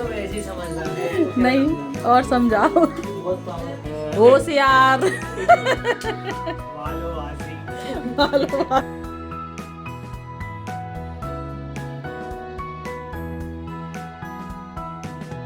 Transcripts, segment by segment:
तो वैसे ही समझ रहा नहीं और समझाओ। बहुत पावर होशियार। वालो वासी।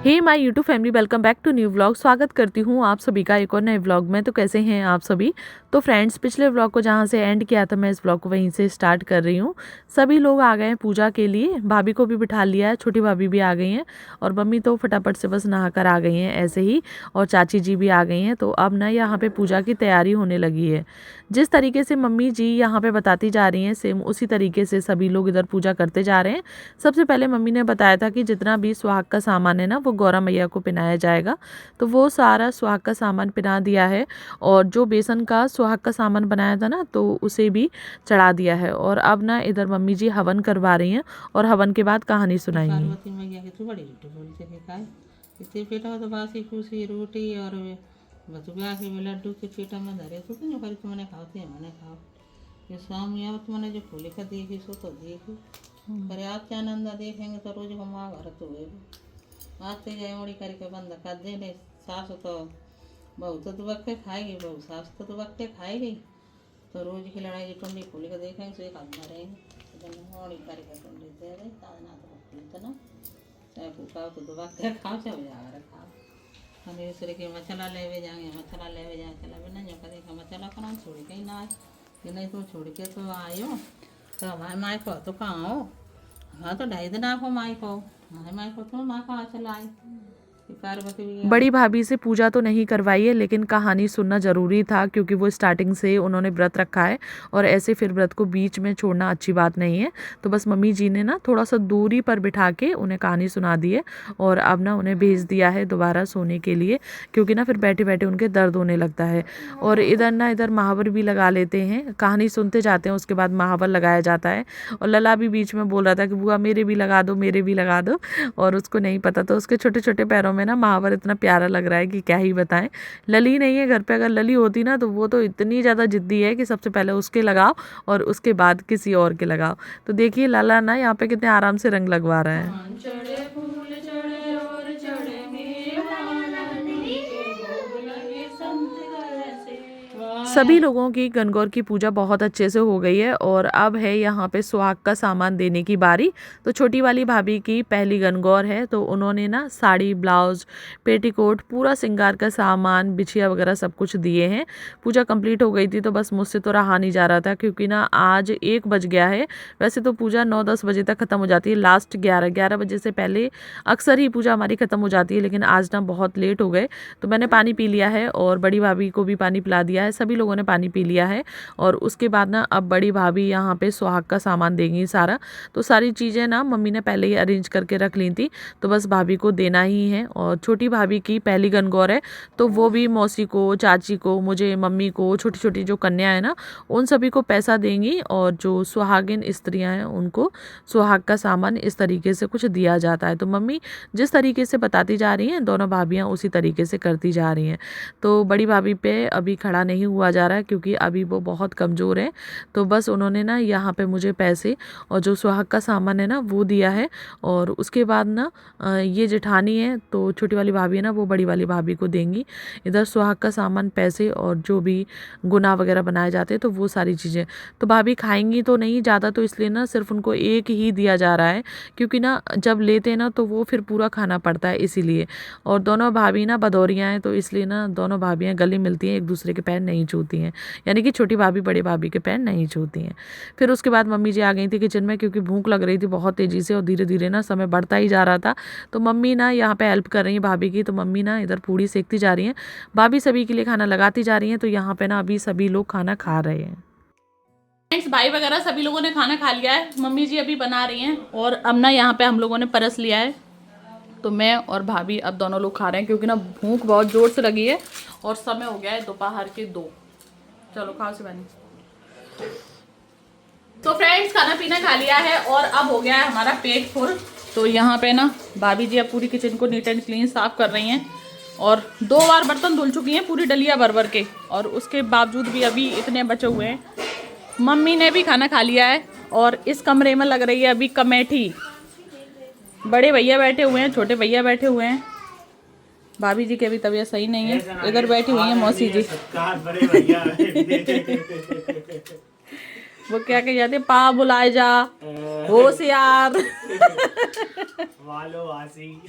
Hey my YouTube family, welcome back to new vlog. स्वागत करती हूँ आप सभी का एक और नए व्लॉग में। तो कैसे हैं आप सभी? तो फ्रेंड्स, पिछले व्लॉग को जहाँ से एंड किया था मैं इस व्लॉग को वहीं से स्टार्ट कर रही हूँ। सभी लोग आ गए हैं पूजा के लिए, भाभी को भी बिठा लिया है, छोटी भाभी भी आ गई हैं और मम्मी तो फटाफट से बस नहा कर आ गई हैं ऐसे ही, और चाची जी भी आ गई हैं। तो अब ना यहाँ पे पूजा की तैयारी होने लगी है। जिस तरीके से मम्मी जी यहाँ पे बताती जा रही हैं सेम उसी तरीके से सभी लोग इधर पूजा करते जा रहे हैं। सबसे पहले मम्मी ने बताया था कि जितना भी सुहाग का सामान है ना वो गौरा मैया को पहनाया जाएगा, तो वो सारा सुहाग का सामान पहना दिया है। और जो बेसन का सुहाग का सामान बनाया था ना तो उसे भी चढ़ा दिया है। और अब ना इधर मम्मी जी हवन करवा रही हैं और हवन के बाद कहानी सुनाएंगी। पार्वती मैया की तो बड़ी रोटी बोलते थे काय इतने पेटा तो बासी फूसी रोटी और बतुआ के लड्डू के पेटा में धरे तो जो करी तुमने खाओ थे मैंने खाओ ये स्वामी अब तुमने जो खोले का देखी सो तो देखी पर आप आनंदा देखेंगे तो रोज को महाभारत हुए आज तो जाए उड़ी करके बंद कर दे नहीं सास तो बहू तो दुबक्के खाएगी, बहू सास तो दुबक्के खाएगी, तो रोज की लड़ाई की टुंडी खोली का देखेंगे तो एक आदमी रहेंगे उड़ी करके टुंडी दे दे ताना तो ना चाहे भूखा हो तो दुबक्के खाओ चाहे जाकर खाओ। हम दूसरे के मछला ले जाएंगे, मछला ले जाए चला भी नहीं कभी का मछला कौन छोड़ के ही ना आए कि नहीं तो छोड़ के तो आयो तो हमारे माई को तो कहाँ हो, हाँ तो 2.5 दिन आपको माई को हमारे माई को तो माँ कहाँ चला आई। बड़ी भाभी से पूजा तो नहीं करवाई है, लेकिन कहानी सुनना ज़रूरी था क्योंकि वो स्टार्टिंग से उन्होंने व्रत रखा है और ऐसे फिर व्रत को बीच में छोड़ना अच्छी बात नहीं है। तो बस मम्मी जी ने ना थोड़ा सा दूरी पर बिठा के उन्हें कहानी सुना दी है और अब ना उन्हें भेज दिया है दोबारा सोने के लिए, क्योंकि ना फिर बैठे बैठे उनके दर्द होने लगता है। और इधर महावर भी लगा लेते हैं, कहानी सुनते जाते हैं, उसके बाद महावर लगाया जाता है। और लला भी बीच में बोल रहा था कि बुआ मेरे भी लगा दो, मेरे भी लगा दो, और उसको नहीं पता, तो उसके छोटे छोटे पैरों में ना महावर इतना प्यारा लग रहा है कि क्या ही बताएं। लली नहीं है घर पे, अगर लली होती ना तो वो तो इतनी ज़्यादा जिद्दी है कि सबसे पहले उसके लगाओ और उसके बाद किसी और के लगाओ। तो देखिए लाला ना यहाँ पे कितने आराम से रंग लगवा रहे हैं। सभी लोगों की गणगौर की पूजा बहुत अच्छे से हो गई है और अब है यहाँ पे सुहाग का सामान देने की बारी। तो छोटी वाली भाभी की पहली गणगौर है, तो उन्होंने ना साड़ी, ब्लाउज, पेटीकोट, पूरा श्रृंगार का सामान, बिछिया वगैरह सब कुछ दिए हैं। पूजा कंप्लीट हो गई थी, तो बस मुझसे तो रहा नहीं जा रहा था क्योंकि ना आज 1 बज गया है। वैसे तो पूजा 9-10 बजे तक ख़त्म हो जाती है, लास्ट 11 बजे से पहले अक्सर ही पूजा हमारी ख़त्म हो जाती है, लेकिन आज ना बहुत लेट हो गए। तो मैंने पानी पी लिया है और बड़ी भाभी को भी पानी पिला दिया है, सभी लोगों ने पानी पी लिया है। और उसके बाद ना अब बड़ी भाभी यहाँ पे सुहाग का सामान देंगी सारा। तो सारी चीज़ें ना मम्मी ने पहले ही अरेंज करके रख ली थी, तो बस भाभी को देना ही है। और छोटी भाभी की पहली गणगौर है, तो वो भी मौसी को, चाची को, मुझे, मम्मी को, छोटी छोटी जो कन्या है ना उन सभी को पैसा देंगी, और जो सुहागिन स्त्रियाँ हैं उनको सुहाग का सामान इस तरीके से कुछ दिया जाता है। तो मम्मी जिस तरीके से बताती जा रही हैं दोनों भाभियाँ उसी तरीके से करती जा रही हैं। तो बड़ी भाभी पे अभी खड़ा नहीं हुआ जा रहा है क्योंकि अभी वो बहुत कमज़ोर है। तो बस उन्होंने ना यहाँ पे मुझे पैसे और जो सुहाग का सामान है ना वो दिया है। और उसके बाद ना ये जेठानी है, तो छोटी वाली भाभी है ना वो बड़ी वाली भाभी को देंगी इधर सुहाग का सामान, पैसे और जो भी गुना वगैरह बनाए जाते हैं तो वो सारी चीज़ें। तो भाभी खाएंगी तो नहीं ज़्यादा, तो इसलिए ना सिर्फ उनको एक ही दिया जा रहा है क्योंकि ना जब लेते हैं ना तो वो फिर पूरा खाना पड़ता है इसीलिए। और दोनों भाभी ना बदौरियाँ हैं, तो इसलिए ना दोनों भाभियाँ गले मिलती हैं, एक दूसरे के पैर नहीं छूती हैं, यानी कि छोटी भाभी बड़ी भाभी के पैर नहीं छूती हैं। फिर उसके बाद मम्मी जी आ गई थी किचन में क्योंकि भूख लग रही थी बहुत तेज़ी से और धीरे धीरे ना समय बढ़ता ही जा रहा था। तो मम्मी ना यहाँ पे हेल्प कर रही हैं भाभी की, तो मम्मी ना इधर पूड़ी सेकती जा रही हैं, भाभी सभी के लिए खाना लगाती जा रही हैं। तो यहाँ पे ना अभी सभी लोग खाना खा रहे हैं। फ्रेंड्स, भाई वगैरह सभी लोगों ने खाना खा लिया है, मम्मी जी अभी बना रही हैं और अब ना यहाँ पे हम लोगों ने परस लिया है। तो मैं और भाभी अब दोनों लोग खा रहे हैं क्योंकि ना भूख बहुत ज़ोर से लगी है और समय हो गया है दोपहर के 2। चलो खाओ से बनी। तो फ्रेंड्स, खाना पीना खा लिया है और अब हो गया है हमारा पेट फुल। तो यहाँ पे ना भाभी जी अब पूरी किचन को नीट एंड क्लीन साफ कर रही हैं और 2 बार बर्तन धुल चुकी हैं पूरी डलिया भर भर के, और उसके बावजूद भी अभी इतने बचे हुए हैं। मम्मी ने भी खाना खा लिया है और इस कमरे में लग रही है अभी कमेटी। बड़े भैया बैठे हुए हैं, छोटे भैया बैठे हुए हैं। भाभी जी की अभी तबीयत सही नहीं है। इधर बैठी हुई है मौसी जी। बड़े भैया वो क्या कह जाते, पा बुलाए जा, होशियार। वालो वासी।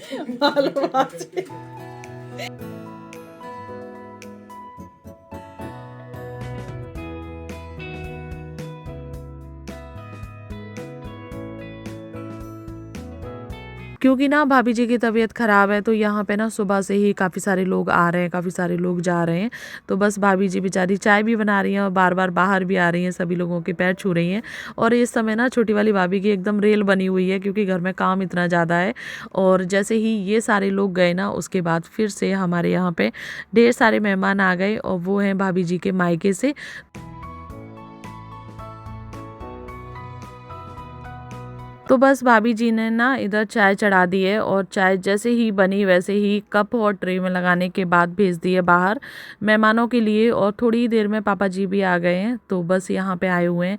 क्योंकि ना भाभी जी की तबीयत ख़राब है, तो यहाँ पे ना सुबह से ही काफ़ी सारे लोग आ रहे हैं, काफ़ी सारे लोग जा रहे हैं। तो बस भाभी जी बेचारी चाय भी बना रही हैं और बार बार बाहर भी आ रही हैं, सभी लोगों के पैर छू रही हैं। और इस समय ना छोटी वाली भाभी की एकदम रेल बनी हुई है, क्योंकि घर में काम इतना ज़्यादा है। और जैसे ही ये सारे लोग गए ना, उसके बाद फिर से हमारे यहाँ पर ढेर सारे मेहमान आ गए, और वो हैं भाभी जी के मायके से। तो बस भाभी जी ने ना इधर चाय चढ़ा दी है, और चाय जैसे ही बनी वैसे ही कप और ट्रे में लगाने के बाद भेज दिए बाहर मेहमानों के लिए। और थोड़ी ही देर में पापा जी भी आ गए हैं। तो बस यहाँ पे आए हुए हैं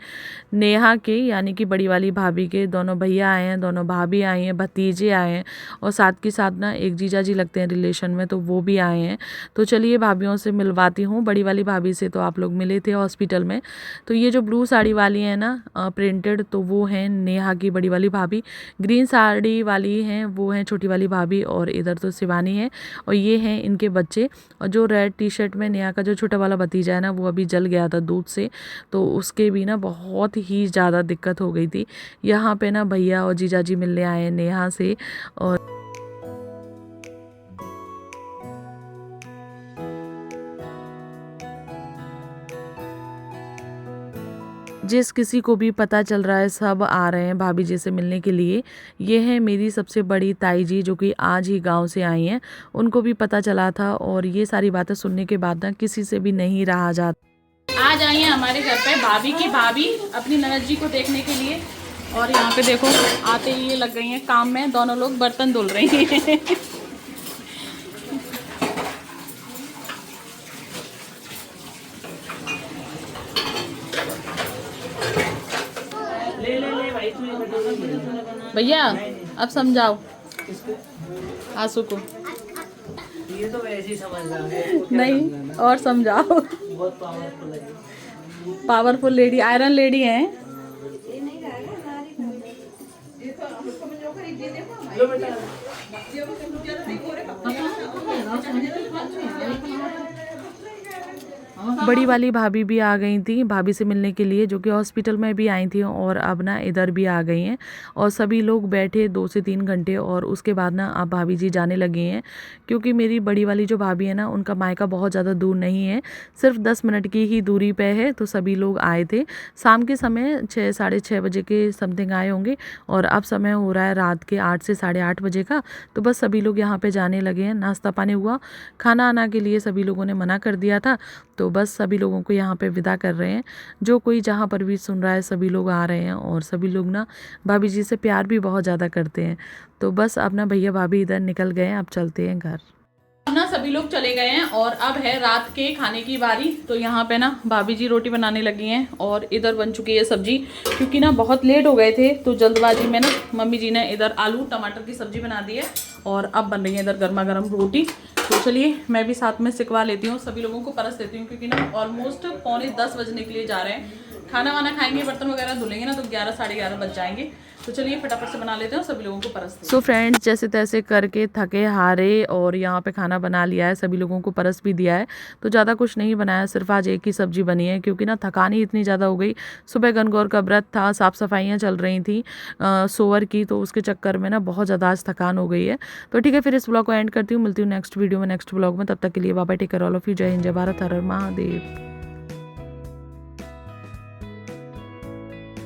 नेहा के, यानी कि बड़ी वाली भाभी के दोनों भैया आए हैं, दोनों भाभी आई हैं, भतीजे आए हैं, और साथ के साथ ना एक जीजा जी लगते हैं रिलेशन में, तो वो भी आए हैं। तो चलिए भाभीयों से मिलवाती हूँ। बड़ी वाली भाभी से तो आप लोग मिले थे हॉस्पिटल में। तो ये जो ब्लू साड़ी वाली है ना प्रिंटेड, तो वो है नेहा की बड़ी वाली भाभी। ग्रीन साड़ी वाली हैं वो हैं छोटी वाली भाभी, और इधर तो शिवानी है, और ये हैं इनके बच्चे। और जो रेड टी शर्ट में नेहा का जो छोटा वाला भतीजा है ना, वो अभी जल गया था दूध से, तो उसके भी ना बहुत ही ज़्यादा दिक्कत हो गई थी। यहाँ पे ना भैया और जीजा जी मिलने आए हैं नेहा से। और जिस किसी को भी पता चल रहा है, सब आ रहे हैं भाभी जी से मिलने के लिए। ये है मेरी सबसे बड़ी ताई जी, जो कि आज ही गांव से आई हैं। उनको भी पता चला था, और ये सारी बातें सुनने के बाद ना किसी से भी नहीं रहा जाता। आज आई हैं हमारे घर पे भाभी की भाभी अपनी ननद जी को देखने के लिए। और यहाँ पे देखो आते ही ये लग गई हैं काम में, दोनों लोग बर्तन धुल रही हैं। भैया अब समझाओ आंसू को। ये तो वैसे ही समझदार है, इसको क्या नहीं, समझाना? और समझाओ। बहुत पावरफुल है। पावरफुल लेडी, आयरन लेडी है। लो बेटा। बड़ी वाली भाभी भी आ गई थी भाभी से मिलने के लिए, जो कि हॉस्पिटल में भी आई थी, और अब ना इधर भी आ गई हैं। और सभी लोग बैठे 2 से 3 घंटे, और उसके बाद ना अब भाभी जी जाने लगी हैं। क्योंकि मेरी बड़ी वाली जो भाभी है ना, उनका मायका बहुत ज़्यादा दूर नहीं है, सिर्फ 10 मिनट की ही दूरी पे है। तो सभी लोग आए थे शाम के समय 6 साढ़े 6 बजे के समथिंग आए होंगे, और अब समय हो रहा है रात के 8 से साढ़े 8 बजे का। तो बस सभी लोग यहाँ पे जाने लगे हैं। नाश्ता पानी हुआ, खाना आना के लिए सभी लोगों ने मना कर दिया था। तो बस सभी लोगों को यहाँ पे विदा कर रहे हैं। जो कोई जहाँ पर भी सुन रहा है, सभी लोग आ रहे हैं, और सभी लोग ना भाभी जी से प्यार भी बहुत ज़्यादा करते हैं। तो बस अब ना भैया भाभी इधर निकल गए हैं, अब चलते हैं घर। अब ना सभी लोग चले गए हैं, और अब है रात के खाने की बारी। तो यहाँ पे ना भाभी जी रोटी बनाने लगी हैं, और इधर बन चुकी है सब्जी। क्योंकि ना बहुत लेट हो गए थे, तो जल्दबाजी में ना मम्मी जी ने इधर आलू टमाटर की सब्जी बना दी है, और अब बन रही है इधर गर्मा गर्म रोटी। तो चलिए मैं भी साथ में सिकवा लेती हूँ, सभी लोगों को परस देती हूँ। क्योंकि ना ऑलमोस्ट 9:45 बजने के लिए जा रहे हैं। खाना वाना खाएंगे, बर्तन वगैरह धुलेंगे ना, तो 11 साढ़े 11 बज जाएंगे। तो चलिए फटाफट से बना लेते हैं, सभी लोगों को परस देते हैं। सो फ्रेंड्स, जैसे तैसे करके थके हारे और यहाँ पे खाना बना लिया है, सभी लोगों को परस भी दिया है। तो ज़्यादा कुछ नहीं बनाया, सिर्फ आज एक ही सब्जी बनी है। क्योंकि ना थकान ही इतनी ज़्यादा हो गई। सुबह गनगौर का व्रत था, साफ़ सफाइयाँ चल रही थी सोवर की, तो उसके चक्कर में ना बहुत ज़्यादा आज थकान हो गई है। तो ठीक है, फिर इस ब्लॉग को एंड करती हूँ। मिलती हूँ नेक्स्ट वीडियो में, नेक्स्ट ब्लॉग में। तब तक के लिए bye bye, take care all of you. जय हिंद, जय भारत, हर हर महादेव।